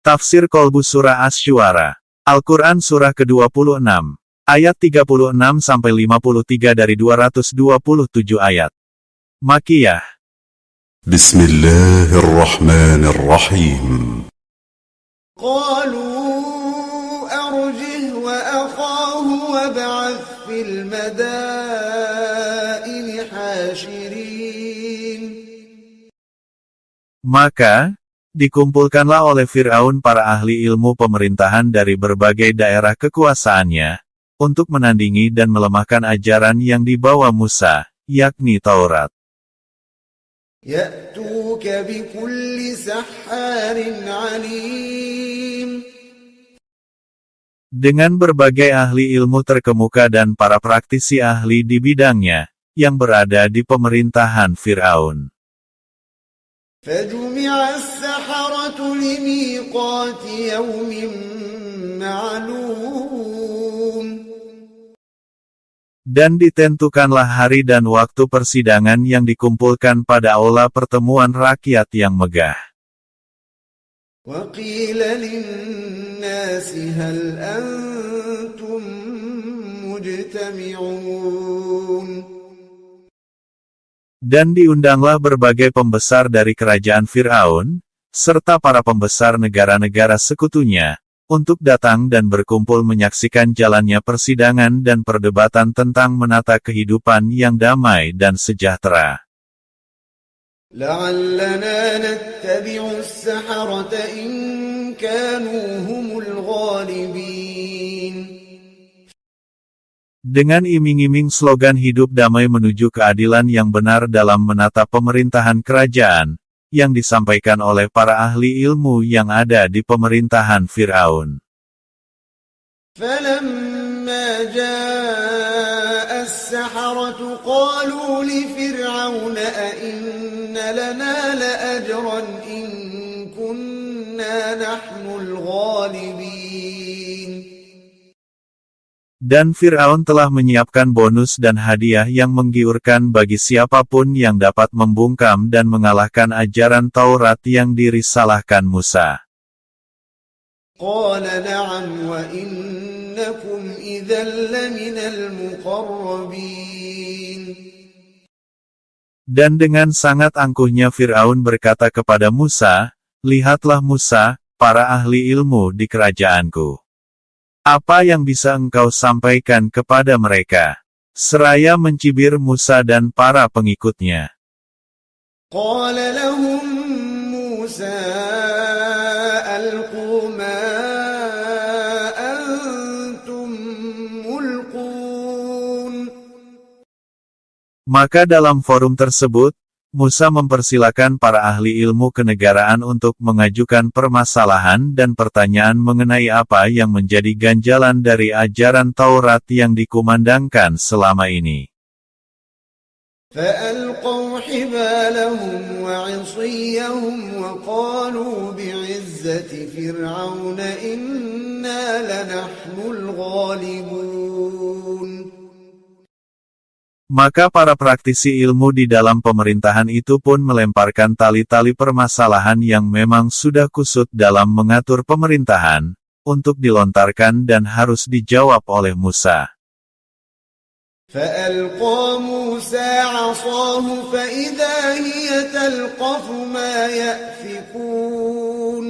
Tafsir Kolbu Surah Asy-Syu'ara. Al-Quran Surah ke-26. Ayat 36-53 dari 227 ayat. Makkiyah. Bismillahirrahmanirrahim. Qalu arjih wa akhahu wab'ath fil madaini hashirin. Maka, dikumpulkanlah oleh Fir'aun para ahli ilmu pemerintahan dari berbagai daerah kekuasaannya, untuk menandingi dan melemahkan ajaran yang dibawa Musa, yakni Taurat. Ya'tuka bikulli sahharin alim. Dengan berbagai ahli ilmu terkemuka dan para praktisi ahli di bidangnya, yang berada di pemerintahan Fir'aun. فَجُمِعَ السَّحَرَةُ لِمِيقَاتِ يَوْمٍ مَّعْلُومٍ. Dan ditentukanlah hari dan waktu persidangan yang dikumpulkan pada aula pertemuan rakyat yang megah. وَقِيلَ لِلنَّاسِ هَلْ أَنتُم مُّجْتَمِعُونَ. Dan diundanglah berbagai pembesar dari kerajaan Fir'aun, serta para pembesar negara-negara sekutunya, untuk datang dan berkumpul menyaksikan jalannya persidangan dan perdebatan tentang menata kehidupan yang damai dan sejahtera. لَعَلَّنَا نَتَّبِعُ السَّحَرَةَ إِن كَانُوا هُمُ الْغَالِبِينَ. Dengan iming-iming slogan hidup damai menuju keadilan yang benar dalam menata pemerintahan kerajaan, yang disampaikan oleh para ahli ilmu yang ada di pemerintahan Fir'aun. فَلَمَّا جَاءَ السَّحَرَةُ قَالُوا لِفِرْعَوْنَ أَإِنَّ لَنَا لَأَجْرًا إِن كُنَّا نَحْنُ الْغَالِبِينَ. Dan Fir'aun telah menyiapkan bonus dan hadiah yang menggiurkan bagi siapapun yang dapat membungkam dan mengalahkan ajaran Taurat yang dirisalahkan Musa. قَالَ نَعَمْ وَإِنَّكُمْ إِذًا لَّمِنَ الْمُقَرَّبِينَ. Dan dengan sangat angkuhnya Fir'aun berkata kepada Musa, "Lihatlah Musa, para ahli ilmu di kerajaanku. Apa yang bisa engkau sampaikan kepada mereka?" Seraya mencibir Musa dan para pengikutnya. قَالَ لَهُم مُّوسَىٰ أَلْقُوا مَا أَنتُم مُّلْقُونَ. Maka dalam forum tersebut, Musa mempersilakan para ahli ilmu kenegaraan untuk mengajukan permasalahan dan pertanyaan mengenai apa yang menjadi ganjalan dari ajaran Taurat yang dikumandangkan selama ini. فَأَلْقَوْا حِبَالَهُمْ وَعِصِيَّهُمْ وَقَالُوا بِعِزَّةِ فِرْعَوْنَ إِنَّا لَنَحْنُ الْغَالِبُونَ. Maka para praktisi ilmu di dalam pemerintahan itu pun melemparkan tali-tali permasalahan yang memang sudah kusut dalam mengatur pemerintahan, untuk dilontarkan dan harus dijawab oleh Musa. فَأَلْقَى مُوسَى عَصَاهُ فَإِذَا هِيَ تَلْقَفُ مَا يَأْفِكُونَ.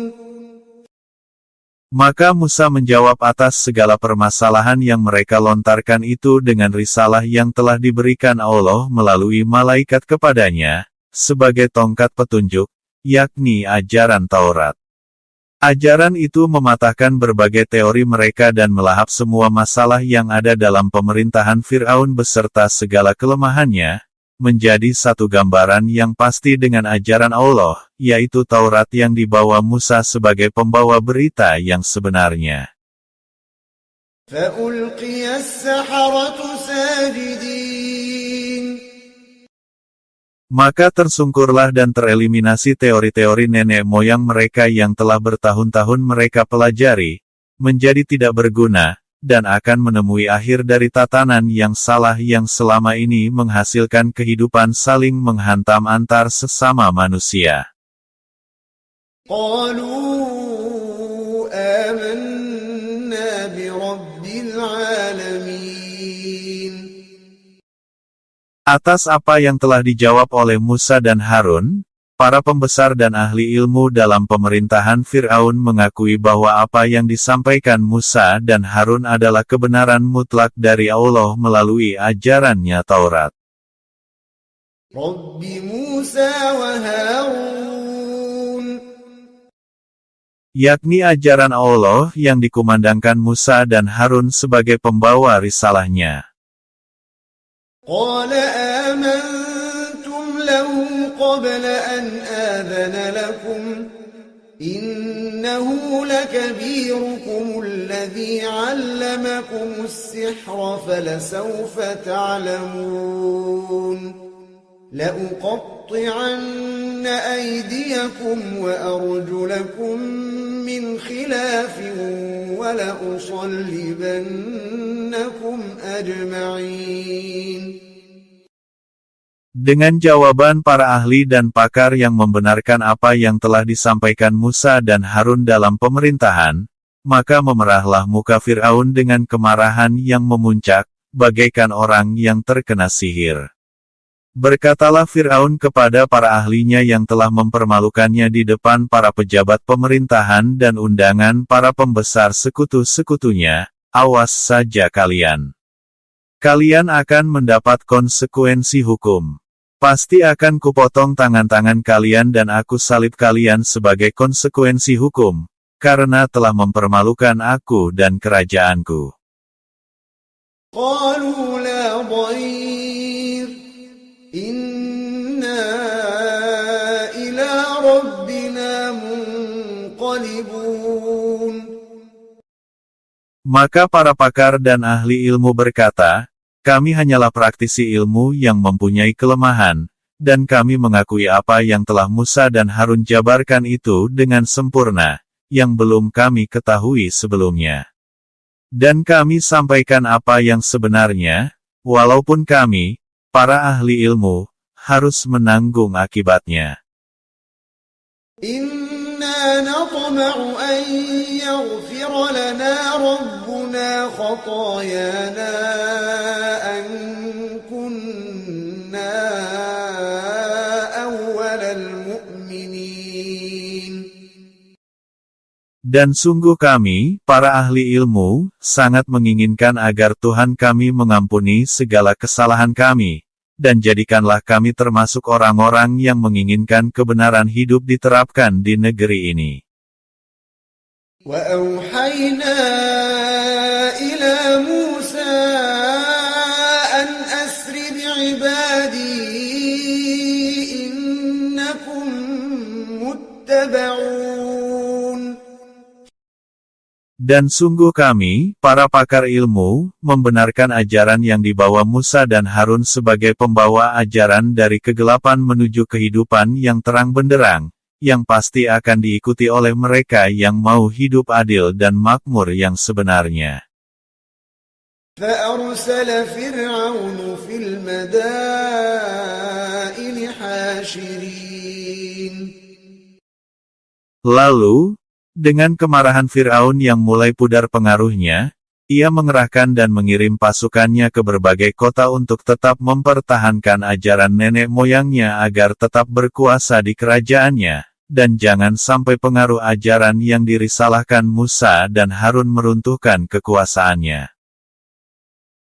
Maka Musa menjawab atas segala permasalahan yang mereka lontarkan itu dengan risalah yang telah diberikan Allah melalui malaikat kepadanya, sebagai tongkat petunjuk, yakni ajaran Taurat. Ajaran itu mematahkan berbagai teori mereka dan melahap semua masalah yang ada dalam pemerintahan Fir'aun beserta segala kelemahannya, menjadi satu gambaran yang pasti dengan ajaran Allah, yaitu Taurat yang dibawa Musa sebagai pembawa berita yang sebenarnya. فَأُلْقِيَ السَّحَرَةُ سَاجِدِينَ. Maka tersungkurlah dan tereliminasi teori-teori nenek moyang mereka yang telah bertahun-tahun mereka pelajari, menjadi tidak berguna, dan akan menemui akhir dari tatanan yang salah yang selama ini menghasilkan kehidupan saling menghantam antar sesama manusia. قالوا Atas apa yang telah dijawab oleh Musa dan Harun, para pembesar dan ahli ilmu dalam pemerintahan Fir'aun mengakui bahwa apa yang disampaikan Musa dan Harun adalah kebenaran mutlak dari Allah melalui ajarannya Taurat. Rabbi Musa wa Harun, Yakni ajaran Allah yang dikumandangkan Musa dan Harun sebagai pembawa risalahnya. قال آمنتم له قبل أن آذن لكم إنه لكبيركم الذي علمكم السحر فلسوف تعلمون لأقطعن أيديكم وأرجلكم من خلاف ولأصلبنكم أجمعين. Dengan jawaban para ahli dan pakar yang membenarkan apa yang telah disampaikan Musa dan Harun dalam pemerintahan, maka memerahlah muka Fir'aun dengan kemarahan yang memuncak, bagaikan orang yang terkena sihir. Berkatalah Fir'aun kepada para ahlinya yang telah mempermalukannya di depan para pejabat pemerintahan dan undangan para pembesar sekutu-sekutunya, awas saja kalian. Kalian akan mendapat konsekuensi hukum. Pasti akan kupotong tangan-tangan kalian dan aku salib kalian sebagai konsekuensi hukum, karena telah mempermalukan aku dan kerajaanku. قالوا لا ضير إنا إلى ربنا منقلبون. Maka para pakar dan ahli ilmu berkata, kami hanyalah praktisi ilmu yang mempunyai kelemahan, dan kami mengakui apa yang telah Musa dan Harun jabarkan itu dengan sempurna, yang belum kami ketahui sebelumnya. Dan kami sampaikan apa yang sebenarnya, walaupun kami, para ahli ilmu, harus menanggung akibatnya. إنا نطمع أن يغفر لنا ربنا خطايانا أن كنا أول المؤمنين. Dan sungguh kami, para ahli ilmu, sangat menginginkan agar Tuhan kami mengampuni segala kesalahan kami, dan jadikanlah kami termasuk orang-orang yang menginginkan kebenaran hidup diterapkan di negeri ini. وأوحينا إلى موسى أن أسر بعبادي إنكم متبعون. Dan sungguh kami, para pakar ilmu, membenarkan ajaran yang dibawa Musa dan Harun sebagai pembawa ajaran dari kegelapan menuju kehidupan yang terang benderang, yang pasti akan diikuti oleh mereka yang mau hidup adil dan makmur yang sebenarnya. فأرسل فرعون في المدائن حاشرين. Lalu, dengan kemarahan Fir'aun yang mulai pudar pengaruhnya, ia mengerahkan dan mengirim pasukannya ke berbagai kota untuk tetap mempertahankan ajaran nenek moyangnya agar tetap berkuasa di kerajaannya, dan jangan sampai pengaruh ajaran yang dirisalahkan Musa dan Harun meruntuhkan kekuasaannya.